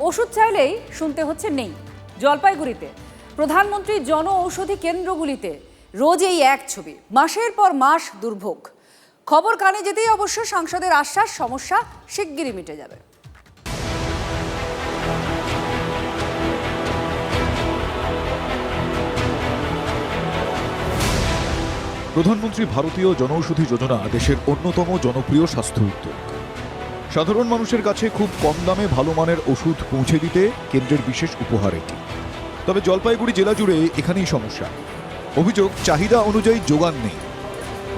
ওষুধ চাইলেই শুনতে হচ্ছে নেই। জলপাইগুড়িতে প্রধানমন্ত্রী জন ঔষধি কেন্দ্রগুলিতে রোজ এই এক ছবি, মাসের পর মাস দুর্ভোগ। খবর কানে যেতেই অবশ্য সাংসদের আশ্বাস, সমস্যা শিগগিরই মিটে যাবে। প্রধানমন্ত্রী ভারতীয় জনঔষধি যোজনা দেশের অন্যতম জনপ্রিয় স্বাস্থ্য উদ্যোগ। সাধারণ মানুষের কাছে খুব কম দামে ভালো মানের ওষুধ পৌঁছে দিতে কেন্দ্রের বিশেষ উপহার এটি। তবে জলপাইগুড়ি জেলা জুড়ে এখানেই সমস্যা। অভিযোগ, চাহিদা অনুযায়ী যোগান নেই,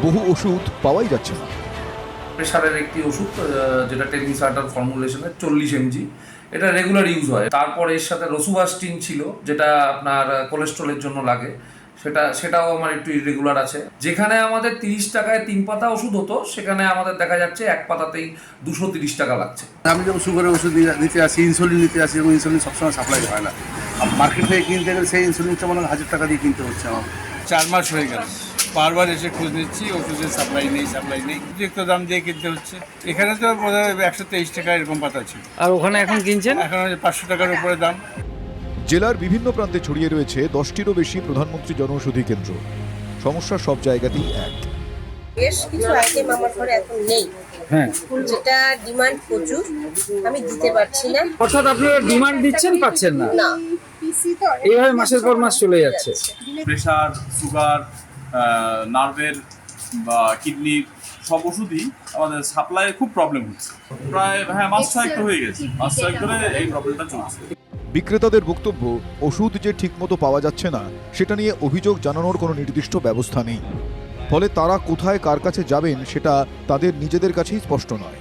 বহু ওষুধ পাওয়াই যাচ্ছে না। প্রেশারের একটি ওষুধ যেটা টেগমিসার্টার ফর্মুলেশনের 40 mg, এটা রেগুলার ইউজ হয়। তারপর এর সাথে রসুভাস্টিন ছিল, যেটা আপনার কোলেস্ট্রলের জন্য লাগে, সেটাও আমার একটু ইরেগুলার আছে। যেখানে আমাদের 30 টাকায় 3 পাতা ওষুধ হতো, সেখানে আমাদের দেখা যাচ্ছে এক পাতাতেই 230 টাকা লাগছে। আমি যখন সুগারের ওষুধ নিতে আসি, ইনসুলিন নিতে আসি, এবং ইনসুলিন সবসময় সাপ্লাই হয় না। মার্কেট থেকে কিনতে গেলে সেই ইনসুলিনটা মনে হয় 1000 টাকা দিয়ে কিনতে হচ্ছে আমার। 4 মাস হয়ে গেল, বারবার এসে খোঁজ নিচ্ছি, ওষুধের সাপ্লাই নেই। অতিরিক্ত দাম দিয়ে কিনতে হচ্ছে। এখানে তো 123 টাকা এরকম পাতা ছিল, আর ওখানে এখন কিনছেন এখন 500 টাকার উপরে দাম। জেলার বিভিন্ন প্রান্তে ছড়িয়ে রয়েছে 10টিরও বেশি প্রধানমন্ত্রী জনঔষধি কেন্দ্র। সমস্যা সব জায়গাতেই এক। বেশ কিছু আইটেম আমার ঘরে এখন নেই, যেটা ডিমান্ড প্রচুর, আমি দিতে পারছি না। অর্থাৎ আপনারা ডিমান্ড দিচ্ছেন, পাচ্ছেন না, না, এইভাবে মাসের পর মাস চলে যাচ্ছে। প্রেশার, সুগার, নার্ভের বা কিডনির সব ওষুধই আমাদের সাপ্লাইয়ে খুব প্রবলেম হচ্ছে। প্রায় মাস 6 তো হয়ে গেছে, মাস 6 ধরে এই প্রবলেমটা চলছে। বিক্রেতাদের বক্তব্য, ওষুধ যে ঠিকমতো পাওয়া যাচ্ছে না সেটা নিয়ে অভিযোগ জানানোর কোনো নির্দিষ্ট ব্যবস্থা নেই। ফলে তারা কোথায় কার কাছে যাবেন সেটা তাদের নিজেদের কাছেই স্পষ্ট নয়।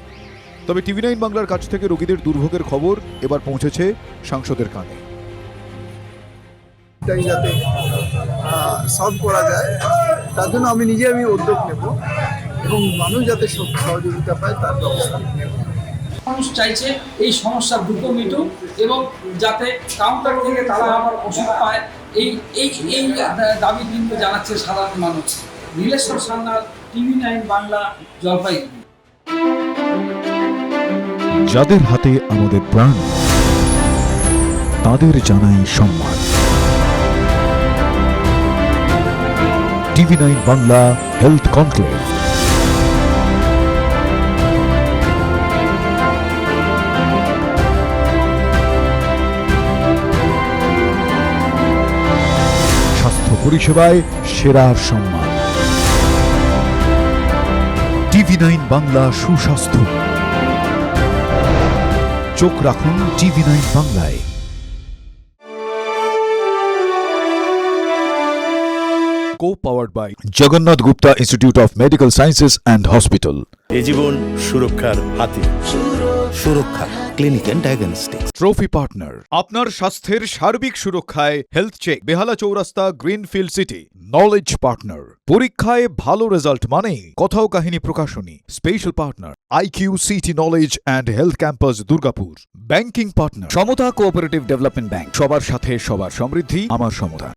তবে TV9 বাংলার কাছ থেকে রোগীদের দুর্ভোগের খবর এবার পৌঁছেছে সাংসদের কানে। যাতে সলভ করা যায়, তার জন্য আমি উদ্যোগ নেব এবং মানুষ যাতে সহযোগিতা পায় তার ব্যবস্থা নেব। মানুষ চাইছে এই সমস্যা দ্রুত মিটুক এবং যাতে কাউন্টার থেকে তারা আবার ওষুধ পায়, এই এই এই দাবি কিন্তু জানাচ্ছে সাধারণ মানুষ। নীলেশ্বর সান্যাল, TV9 বাংলা, জলপাইগুড়ি। যাদের হাতে আমাদের প্রাণ, তাদের জানাই সম্মান। TV9 Bangla health conclave. স্বাস্থ্য পরিষেবায় সেরার সম্মান। TV9 বাংলা সুস্বাস্থ্য। চোখ রাখুন TV9 বাংলায়। Co-powered by Jagannath Gupta Institute of Medical Sciences and Hospital. এ জীবন সুরক্ষার হাতে। Suraksha clinic and diagnostics. Trophy partner আপনার স্বাস্থ্যের সার্বিক সুরক্ষায় হেলথ চেক, বেহালা চৌরাস্তা, গ্রিনফিল্ড সিটি। নলেজ পার্টনার পরীক্ষায় ভালো রেজাল্ট মানে কথাও কাহিনী প্রকাশনী। Special partner IQ city knowledge and health campus, Durgapur. Banking partner Samata cooperative development bank. সবার সাথে সবার সমৃদ্ধি, আমার সমতা।